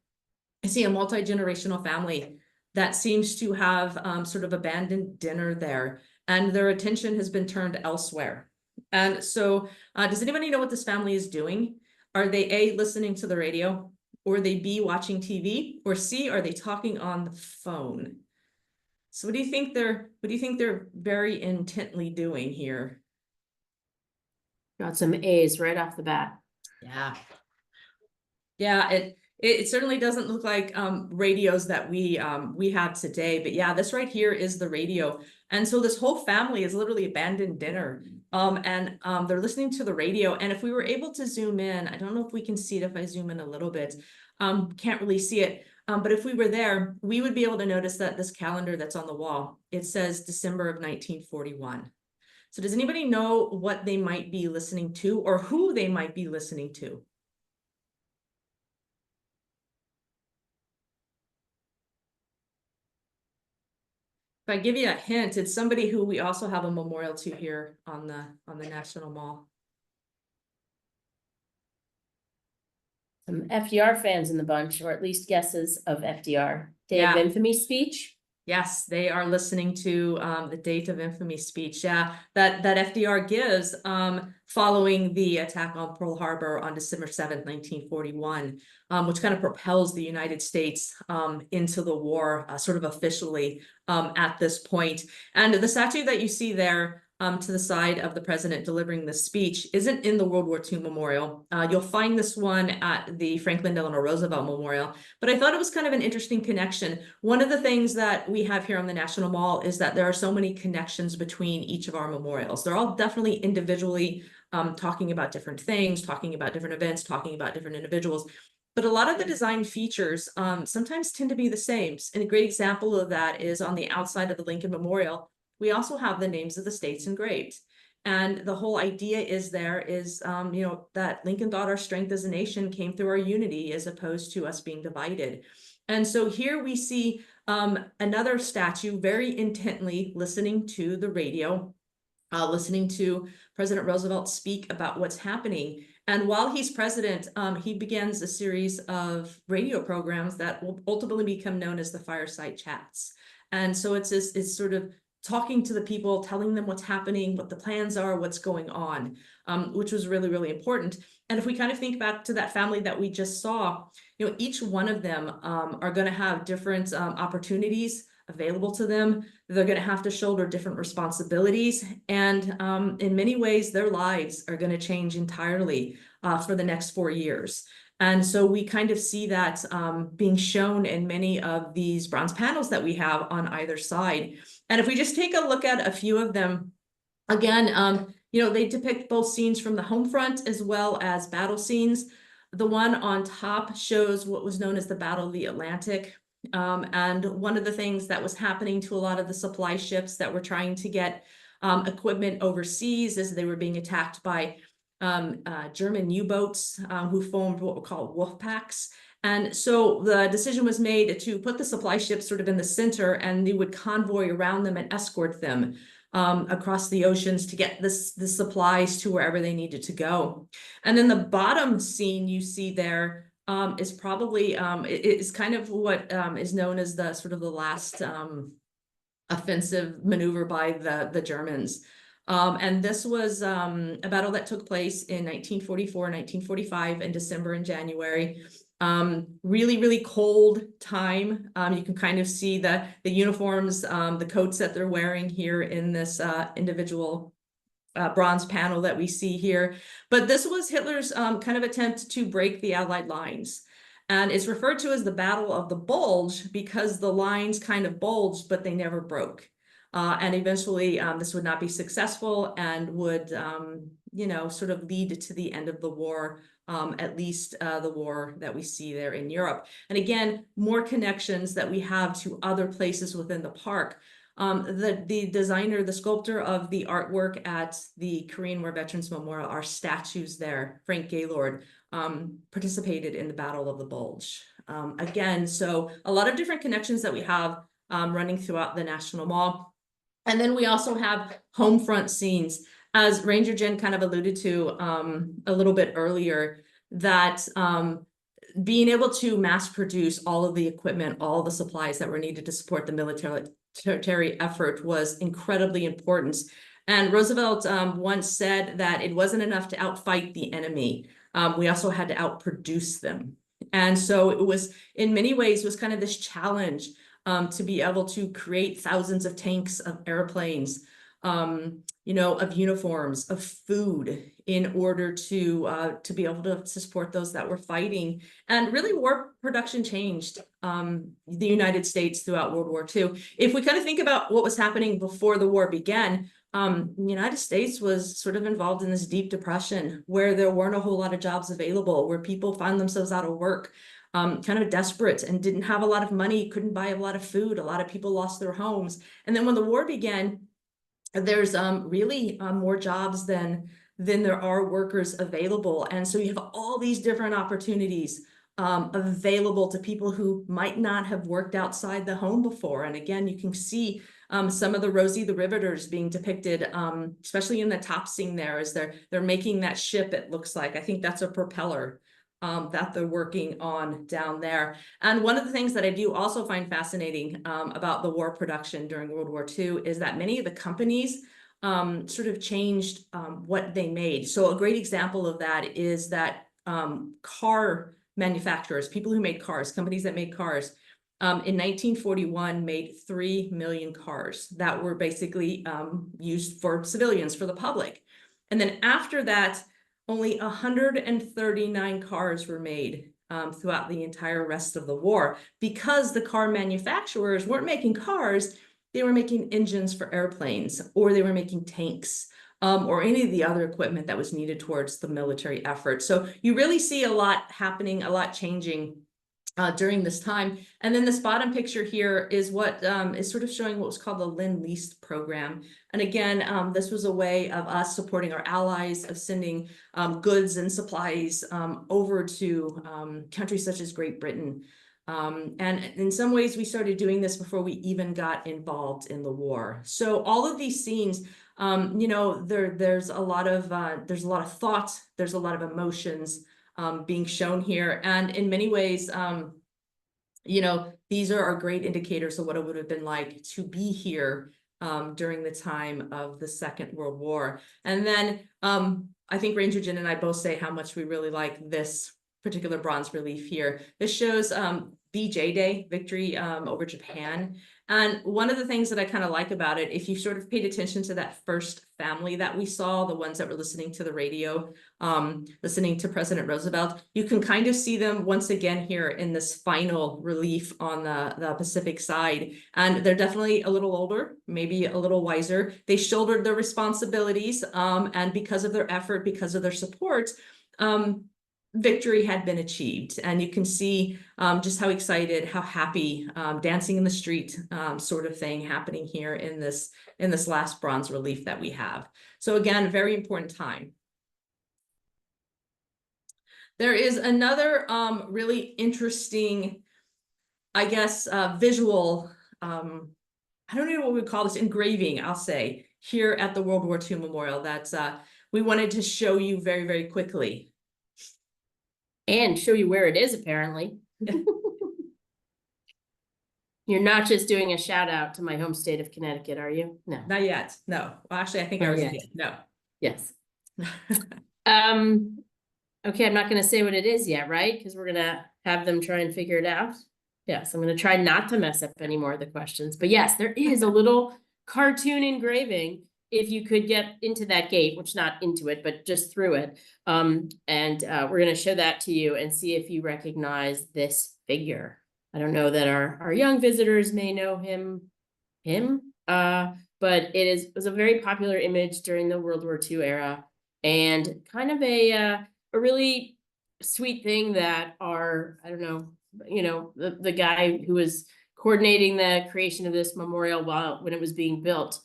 I see a multi-generational family that seems to have sort of abandoned dinner there, and their attention has been turned elsewhere. And so does anybody know what this family is doing? Are they A, listening to the radio, or they B, watching TV, or C, are they talking on the phone? So what do you think they're very intently doing here? Got some A's right off the bat. Yeah. Yeah, it certainly doesn't look like radios that we have today, but yeah, this right here is the radio. And so this whole family is literally abandoned dinner. And they're listening to the radio. And if we were able to zoom in, I don't know if we can see it if I zoom in a little bit, can't really see it. But if we were there, we would be able to notice that this calendar that's on the wall, it says December of 1941. So does anybody know what they might be listening to or who they might be listening to? If I give you a hint, it's somebody who we also have a memorial to here on the National Mall. Some FDR fans in the bunch, or at least guesses of FDR. Day Yeah. of Infamy speech. Yes, they are listening to the Date of Infamy speech. Yeah, that FDR gives following the attack on Pearl Harbor on December 7th, 1941, which kind of propels the United States into the war sort of officially at this point. And the statue that you see there to the side of the president delivering the speech isn't in the World War II Memorial. You'll find this one at the Franklin Delano Roosevelt Memorial, but I thought it was kind of an interesting connection. One of the things that we have here on the National Mall is that there are so many connections between each of our memorials. They're all definitely individually talking about different things, talking about different events, talking about different individuals. But a lot of the design features sometimes tend to be the same. And a great example of that is on the outside of the Lincoln Memorial. We also have the names of the states engraved. And the whole idea is that Lincoln thought our strength as a nation came through our unity as opposed to us being divided. And so here we see another statue very intently listening to the radio, listening to President Roosevelt speak about what's happening. And while he's president, he begins a series of radio programs that will ultimately become known as the Fireside Chats. And so it's sort of talking to the people, telling them what's happening, what the plans are, what's going on, which was really, really important. And if we kind of think back to that family that we just saw, each one of them are going to have different opportunities available to them. They're going to have to shoulder different responsibilities. And in many ways, their lives are going to change entirely for the next 4 years. And so we kind of see that being shown in many of these bronze panels that we have on either side. And if we just take a look at a few of them, again, they depict both scenes from the home front as well as battle scenes. The one on top shows what was known as the Battle of the Atlantic. And one of the things that was happening to a lot of the supply ships that were trying to get equipment overseas as they were being attacked by German U-boats who formed what were called wolf packs. And so the decision was made to put the supply ships sort of in the center, and they would convoy around them and escort them across the oceans to get the supplies to wherever they needed to go. And then the bottom scene you see there is probably, it is kind of what is known as the sort of the last offensive maneuver by the Germans. And this was a battle that took place in 1944, 1945 in December and January. Really, really cold time. You can kind of see the uniforms, the coats that they're wearing here in this individual bronze panel that we see here. But this was Hitler's kind of attempt to break the Allied lines. And it's referred to as the Battle of the Bulge because the lines kind of bulged, but they never broke. And eventually this would not be successful and would, sort of lead to the end of the war, at least the war that we see there in Europe. And again, more connections that we have to other places within the park. The designer, the sculptor of the artwork at the Korean War Veterans Memorial, our statues there, Frank Gaylord, participated in the Battle of the Bulge. Again, so a lot of different connections that we have running throughout the National Mall. And then we also have home front scenes, as Ranger Jen kind of alluded to a little bit earlier, that being able to mass produce all of the equipment, all the supplies that were needed to support the military effort was incredibly important. And Roosevelt once said that it wasn't enough to outfight the enemy. We also had to outproduce them. And so it was, in many ways, was kind of this challenge to be able to create thousands of tanks, of airplanes, of uniforms, of food, in order to be able to support those that were fighting. And really, war production changed the United States throughout World War II. If we kind of think about what was happening before the war began, the United States was sort of involved in this deep depression where there weren't a whole lot of jobs available, where people found themselves out of work, kind of desperate and didn't have a lot of money, couldn't buy a lot of food. A lot of people lost their homes. And then when the war began, there's really more jobs than there are workers available. And so you have all these different opportunities available to people who might not have worked outside the home before. And again, you can see some of the Rosie the Riveters being depicted, especially in the top scene there, as they're making that ship, it looks like. I think that's a propeller. that they're working on down there. And one of the things that I do also find fascinating about the war production during World War II is that many of the companies sort of changed what they made. So a great example of that is that car manufacturers, people who made cars, companies that made cars, in 1941 made 3 million cars that were basically used for civilians, for the public. And then after that, only 139 cars were made throughout the entire rest of the war, because the car manufacturers weren't making cars, they were making engines for airplanes, or they were making tanks, or any of the other equipment that was needed towards the military effort. So you really see a lot happening, a lot changing during this time. And then this bottom picture here is what is sort of showing what was called the Lend-Lease program. And again, this was a way of us supporting our allies, of sending goods and supplies over to countries such as Great Britain. And in some ways, we started doing this before we even got involved in the war. So all of these scenes, you know, there's a lot of thought, there's a lot of emotions being shown here. And in many ways, you know, these are great indicators of what it would have been like to be here during the time of the Second World War. And then I think Ranger Jen and I both say how much we really like this particular bronze relief here. This shows VJ Day, victory over Japan. And one of the things that I kind of like about it, if you sort of paid attention to that first family that we saw, the ones that were listening to the radio, listening to President Roosevelt, you can kind of see them once again here in this final relief on the Pacific side. And they're definitely a little older, maybe a little wiser. They shouldered their responsibilities, and because of their effort, because of their support, victory had been achieved. And you can see just how excited, how happy, dancing in the street sort of thing happening here in this last bronze relief that we have. So again, very important time. There is another really interesting, I guess, visual, I don't know what we call this, engraving, I'll say, here at the World War II Memorial that we wanted to show you very, very quickly. And show you where it is, apparently. You're not just doing a shout out to my home state of Connecticut, are you? No. Not yet. No. Well, actually, I think I already did. No. Yes. Okay, I'm not going to say what it is yet, right? Because we're going to have them try and figure it out. Yes, I'm going to try not to mess up any more of the questions. But yes, there is a little cartoon engraving. If you could get into that gate, which not into it, but just through it. And we're going to show that to you and see if you recognize this figure. I don't know that our young visitors may know him, but it was a very popular image during the World War II era, and kind of a really sweet thing that I don't know, you know, the guy who was coordinating the creation of this memorial when it was being built,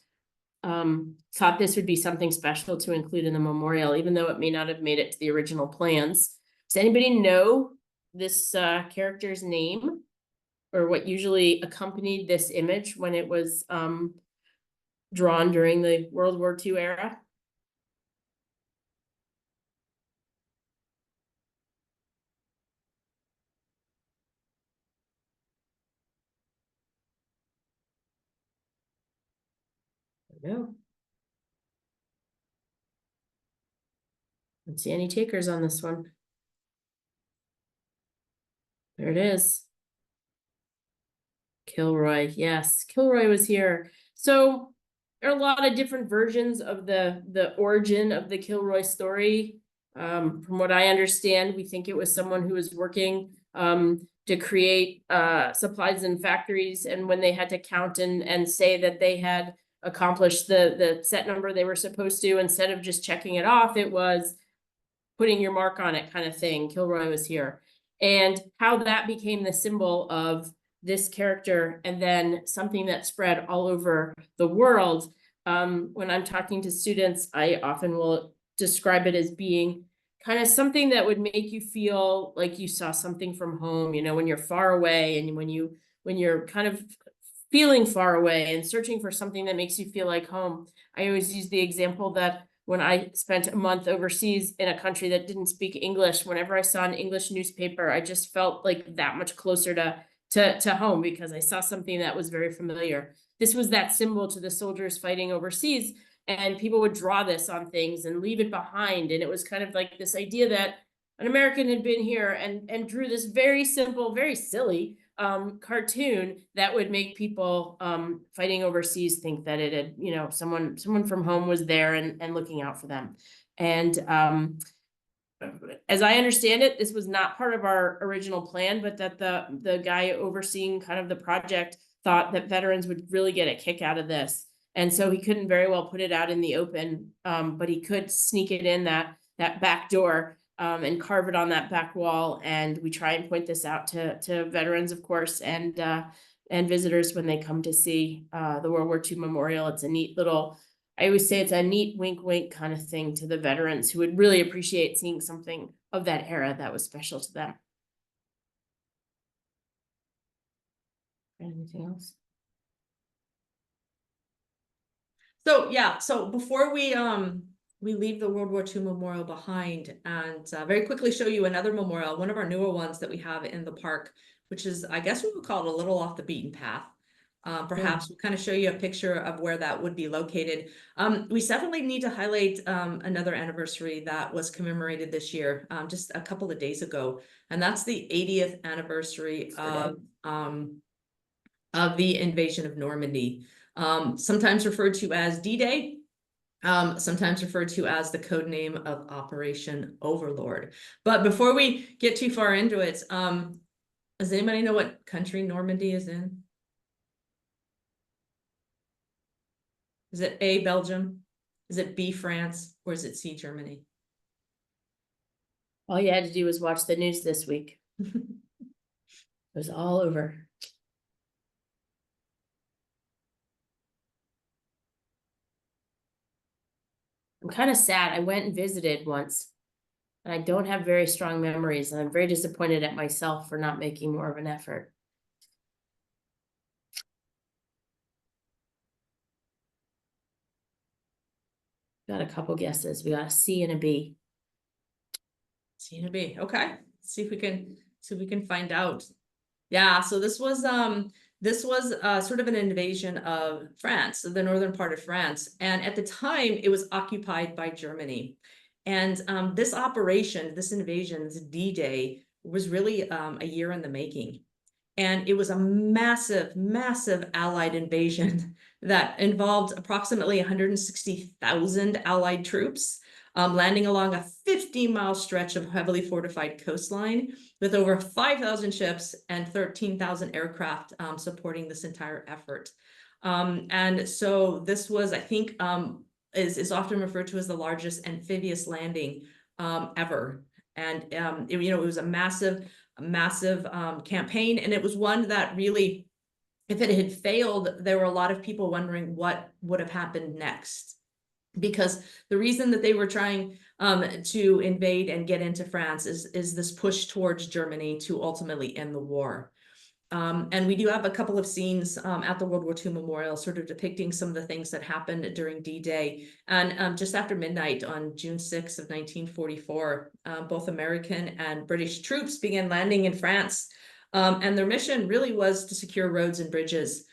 thought this would be something special to include in the memorial, even though it may not have made it to the original plans. Does anybody know this character's name, or what usually accompanied this image when it was drawn during the World War II era? No. Don't see any takers on this one. There it is. Kilroy, yes, Kilroy was here. So there are a lot of different versions of the origin of the Kilroy story. From what I understand, we think it was someone who was working to create supplies in factories, and when they had to count and say that they had accomplished the set number they were supposed to, instead of just checking it off, it was putting your mark on it kind of thing. Kilroy was here. And how that became the symbol of this character, and then something that spread all over the world. When I'm talking to students, I often will describe it as being kind of something that would make you feel like you saw something from home, you know, when you're far away, and when you're kind of feeling far away and searching for something that makes you feel like home. I always use the example that when I spent a month overseas in a country that didn't speak English, whenever I saw an English newspaper, I just felt like that much closer to home because I saw something that was very familiar. This was that symbol to the soldiers fighting overseas, and people would draw this on things and leave it behind. And it was kind of like this idea that an American had been here and drew this very simple, very silly cartoon that would make people fighting overseas think that it had, you know, someone from home was there and looking out for them. And as I understand it, this was not part of our original plan, but that the guy overseeing kind of the project thought that veterans would really get a kick out of this. And so he couldn't very well put it out in the open, but he could sneak it in that back door and carve it on that back wall. And we try and point this out to veterans, of course, and visitors when they come to see the World War II Memorial. It's a neat little, I always say it's a neat wink, wink kind of thing to the veterans who would really appreciate seeing something of that era that was special to them. Anything else? So yeah, so before we leave the World War II Memorial behind and very quickly show you another memorial, one of our newer ones that we have in the park, which is, I guess we would call it a little off the beaten path. Perhaps we'll kind of show you a picture of where that would be located. We definitely need to highlight another anniversary that was commemorated this year, just a couple of days ago, and that's the 80th anniversary of the invasion of Normandy, sometimes referred to as D-Day, sometimes referred to as the code name of Operation Overlord. But before we get too far into it, does anybody know what country Normandy is in? Is it A, Belgium? Is it B, France? Or is it C, Germany? All you had to do was watch the news this week. It was all over. I'm kind of sad. I went and visited once, and I don't have very strong memories, and I'm very disappointed at myself for not making more of an effort. Got a couple guesses. We got a C and a B. C and a B. Okay. Let's see if we can find out. Yeah, so this was sort of an invasion of France, the northern part of France. And at the time it was occupied by Germany. And this operation, this invasion, this D-Day, was really a year in the making. And it was a massive, massive Allied invasion that involved approximately 160,000 Allied troops, landing along a 50-mile stretch of heavily fortified coastline with over 5,000 ships and 13,000 aircraft supporting this entire effort. And so this was, I think, is often referred to as the largest amphibious landing ever. And it was a massive campaign, and it was one that really, if it had failed, there were a lot of people wondering what would have happened next. Because the reason that they were trying to invade and get into France is this push towards Germany to ultimately end the war. And we do have a couple of scenes at the World War II Memorial sort of depicting some of the things that happened during D-Day. And just after midnight on June 6th of 1944, both American and British troops began landing in France. And their mission really was to secure roads and bridges,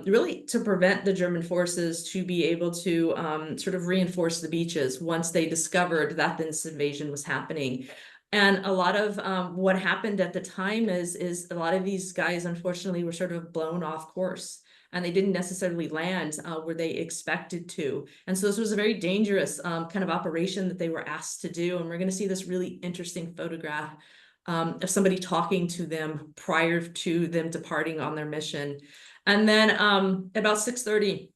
really to prevent the German forces to be able to sort of reinforce the beaches once they discovered that this invasion was happening. And a lot of what happened at the time is a lot of these guys, unfortunately, were sort of blown off course, and they didn't necessarily land where they expected to. And so this was a very dangerous kind of operation that they were asked to do. And we're going to see this really interesting photograph of somebody talking to them prior to them departing on their mission. And then about 6:30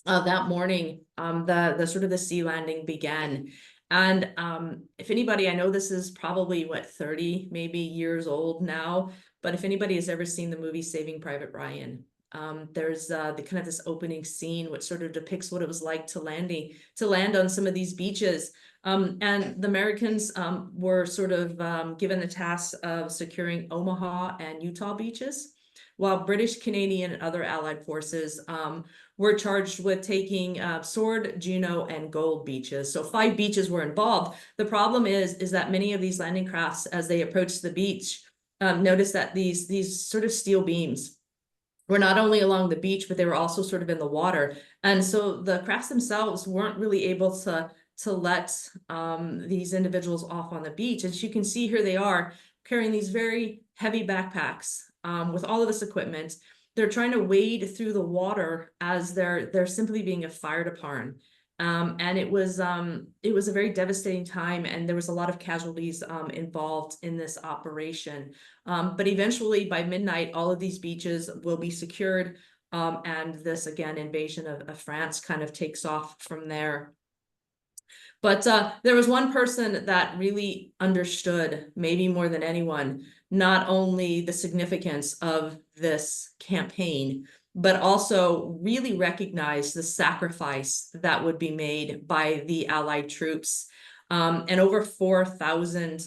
that morning, the sort of the sea landing began. And if anybody, I know this is probably what, 30 maybe years old now, but if anybody has ever seen the movie Saving Private Ryan, there's the kind of this opening scene which sort of depicts what it was like to land on some of these beaches. And the Americans were sort of given the task of securing Omaha and Utah beaches, while British, Canadian, and other Allied forces were charged with taking Sword, Juno, and Gold beaches. So 5 beaches were involved. The problem is that many of these landing crafts, as they approached the beach, noticed that these sort of steel beams were not only along the beach, but they were also sort of in the water. And so the crafts themselves weren't really able to let these individuals off on the beach. As you can see, here they are carrying these very heavy backpacks with all of this equipment. They're trying to wade through the water as they're simply being fired upon. And it was a very devastating time, and there was a lot of casualties involved in this operation. But eventually, by midnight, all of these beaches will be secured, and this, again, invasion of France kind of takes off from there. But there was one person that really understood, maybe more than anyone, not only the significance of this campaign, but also really recognized the sacrifice that would be made by the Allied troops. And over 4,000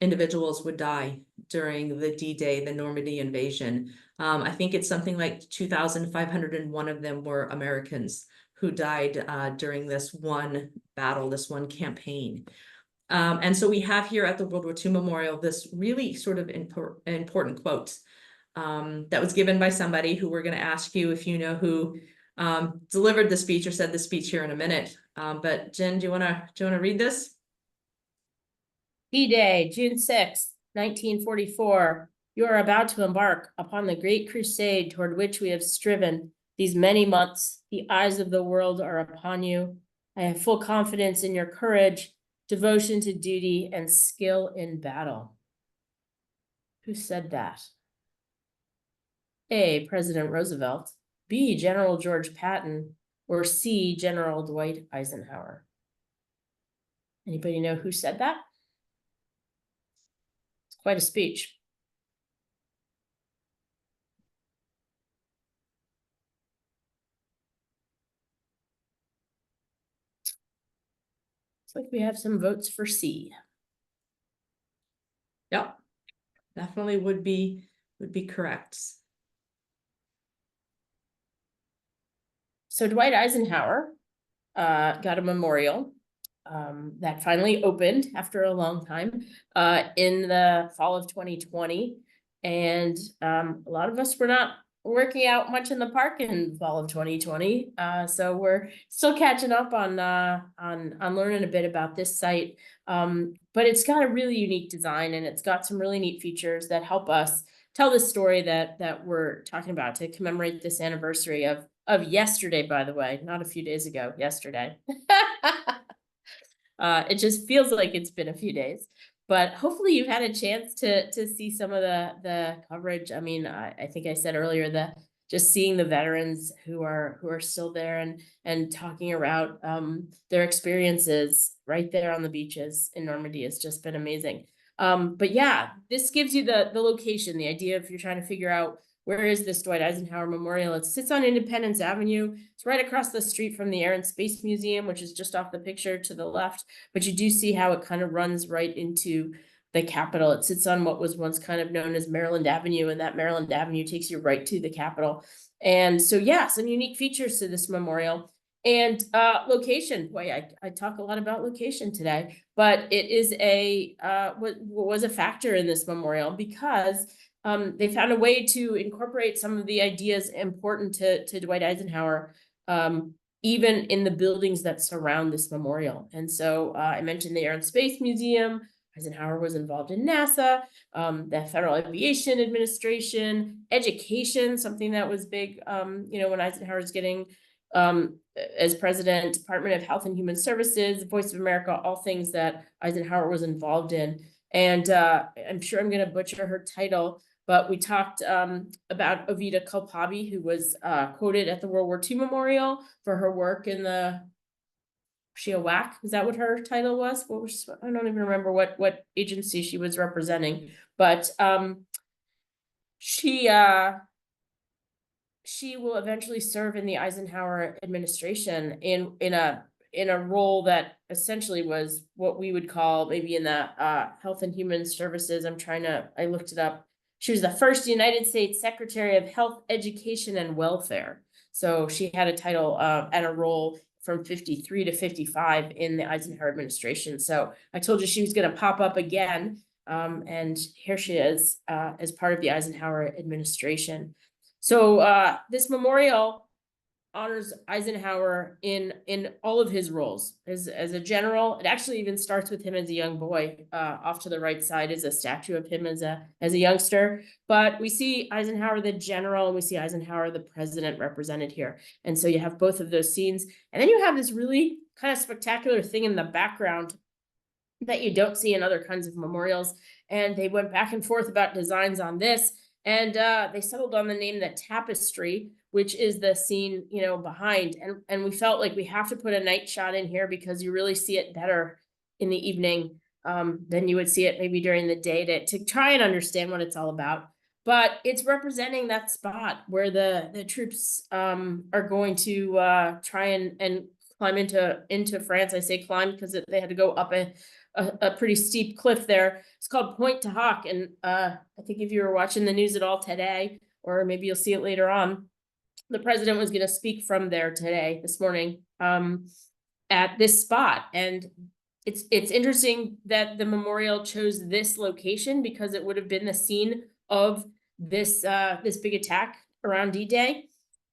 individuals would die during the D-Day, the Normandy invasion. I think it's something like 2,501 of them were Americans who died during this one battle, this one campaign. And so we have here at the World War II Memorial this really sort of important quote that was given by somebody who we're going to ask you if you know who delivered the speech or said the speech here in a minute. But Jen, do you want to read this? D-Day, June 6th, 1944. You are about to embark upon the great crusade toward which we have striven these many months. The eyes of the world are upon you. I have full confidence in your courage, devotion to duty, and skill in battle. Who said that? A, President Roosevelt, B, General George Patton, or C, General Dwight Eisenhower? Anybody know who said that? It's quite a speech. Looks like we have some votes for C. Yep, definitely would be correct. So Dwight Eisenhower got a memorial that finally opened after a long time in the fall of 2020. And a lot of us were not working out much in the park in fall of 2020. So we're still catching up on learning a bit about this site. But it's got a really unique design, and it's got some really neat features that help us tell the story that we're talking about to commemorate this anniversary of yesterday, by the way, not a few days ago, yesterday. It just feels like it's been a few days, but hopefully you've had a chance to see some of the coverage. I mean, I think I said earlier just seeing the veterans who are still there and talking about their experiences right there on the beaches in Normandy has just been amazing. But yeah, this gives you the location, the idea if you're trying to figure out where is this Dwight Eisenhower Memorial. It sits on Independence Avenue. It's right across the street from the Air and Space Museum, which is just off the picture to the left. But you do see how it kind of runs right into the Capitol. It sits on what was once kind of known as Maryland Avenue, and that Maryland Avenue takes you right to the Capitol. And so, yeah, some unique features to this memorial. And location, boy, I talk a lot about location today, but it is was a factor in this memorial because they found a way to incorporate some of the ideas important to Dwight Eisenhower, even in the buildings that surround this memorial. And so I mentioned the Air and Space Museum. Eisenhower was involved in NASA, the Federal Aviation Administration, education, something that was big, when Eisenhower was getting as president, Department of Health and Human Services, Voice of America, all things that Eisenhower was involved in. And I'm sure I'm going to butcher her title, but we talked about Ovida Kulpabi, who was quoted at the World War II Memorial for her work in the WWII. Is that what her title was? I don't even remember what agency she was representing, but she will eventually serve in the Eisenhower administration in a role that essentially was what we would call maybe in the Health and Human Services. I looked it up. She was the first United States Secretary of Health, Education, and Welfare. So she had a title and a role from 53 to 55 in the Eisenhower administration. So I told you she was going to pop up again. And here she is as part of the Eisenhower administration. So this memorial honors Eisenhower in all of his roles as a general. It actually even starts with him as a young boy. Off to the right side is a statue of him as a youngster. But we see Eisenhower the general, and we see Eisenhower the president represented here. And so you have both of those scenes, and then you have this really kind of spectacular thing in the background that you don't see in other kinds of memorials. And they went back and forth about designs on this, and they settled on the name the tapestry, which is the scene, you know, behind. And we felt like we have to put a night shot in here because you really see it better in the evening than you would see it maybe during the day to try and understand what it's all about. But it's representing that spot where the troops are going to try and climb into France. I say climb because they had to go up a pretty steep cliff there. It's called Point to Hawk. And I think if you were watching the news at all today, or maybe you'll see it later on, the president was going to speak from there this morning, at this spot. And it's interesting that the memorial chose this location because it would have been the scene of this big attack around D-Day.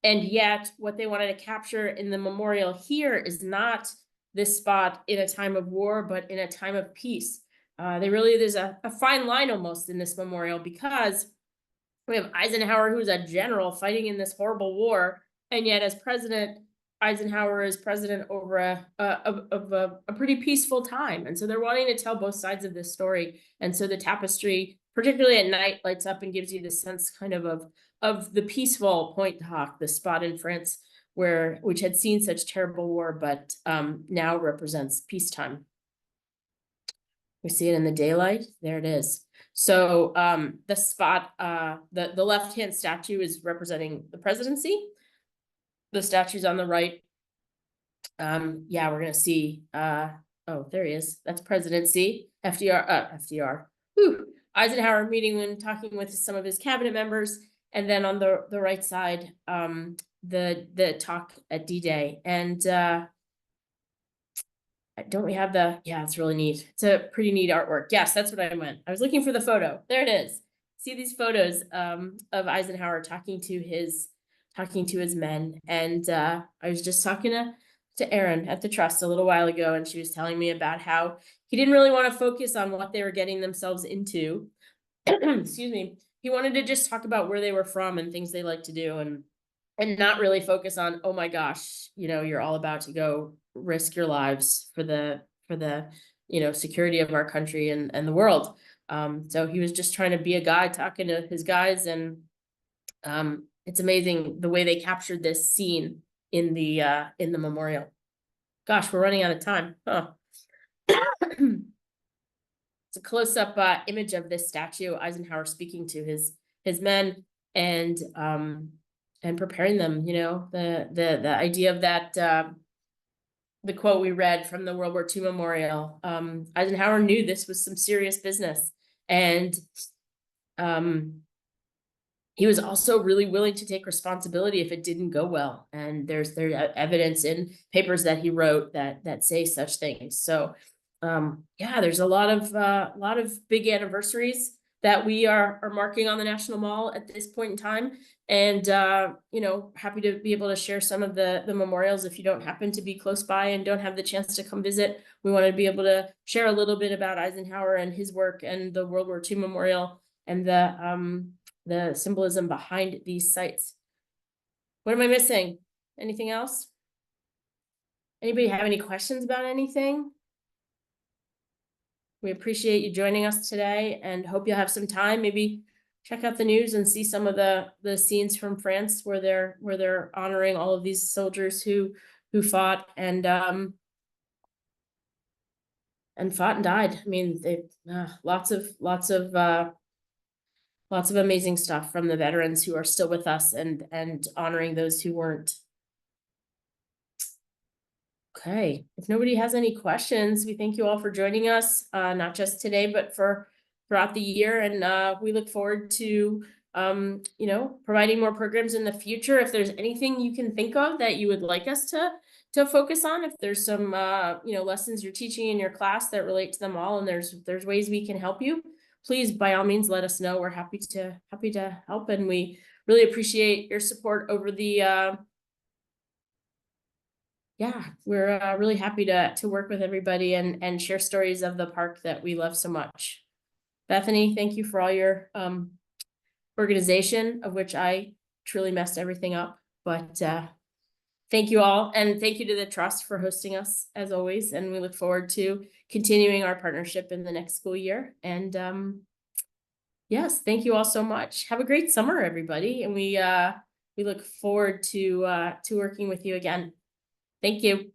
And yet what they wanted to capture in the memorial here is not this spot in a time of war, but in a time of peace. There's a fine line almost in this memorial, because we have Eisenhower, who's a general fighting in this horrible war, and yet as president, Eisenhower is president over a pretty peaceful time. And so they're wanting to tell both sides of this story. And so the tapestry, particularly at night, lights up and gives you the sense kind of the peaceful Point de Hoc, the spot in France which had seen such terrible war, but now represents peacetime. We see it in the daylight. There it is. So the spot, the left-hand statue is representing the presidency. The statues on the right. Yeah, we're gonna see. Oh, there he is. That's presidency. FDR. Whew. Eisenhower meeting when talking with some of his cabinet members, and then on the right side, the talk at D-Day. And don't we have yeah, it's really neat. It's a pretty neat artwork. Yes, that's what I meant. I was looking for the photo. There it is. See these photos of Eisenhower talking to his men. And I was just talking to Erin at the Trust a little while ago, and she was telling me about how he didn't really want to focus on what they were getting themselves into. Excuse me. He wanted to just talk about where they were from and things they like to do, and not really focus on, oh my gosh, you know, you're all about to go risk your lives for the you know, security of our country and the world. So he was just trying to be a guy talking to his guys, and it's amazing the way they captured this scene in the memorial. Gosh, we're running out of time. Huh. It's a close-up image of this statue, Eisenhower speaking to his men and preparing them. You know, the idea of that, the quote we read from the World War II memorial. Eisenhower knew this was some serious business, and he was also really willing to take responsibility if it didn't go well. And there's evidence in papers that he wrote that say such things. So yeah, there's a lot of big anniversaries that we are marking on the National Mall at this point in time. And you know, happy to be able to share some of the memorials if you don't happen to be close by and don't have the chance to come visit. We want to be able to share a little bit about Eisenhower and his work and the World War II memorial and the symbolism behind these sites. What am I missing? Anything else? Anybody have any questions about anything? We appreciate you joining us today, and hope you'll have some time. Maybe check out the news and see some of the scenes from France where they're honoring all of these soldiers who fought and fought and died. I mean, they lots of amazing stuff from the veterans who are still with us, and honoring those who weren't. Okay, if nobody has any questions, we thank you all for joining us, not just today, but throughout the year. And we look forward to you know, providing more programs in the future. If there's anything you can think of that you would like us to focus on, if there's some, you know, lessons you're teaching in your class that relate to them all, and there's ways we can help you, please, by all means, let us know. We're happy to help, and we really appreciate your support over the, yeah, we're really happy to work with everybody and share stories of the park that we love so much. Bethany, thank you for all your organization, of which I truly messed everything up, but thank you all, and thank you to the trust for hosting us as always, and we look forward to continuing our partnership in the next school year. And yes, thank you all so much. Have a great summer, everybody, and we look forward to working with you again. Thank you.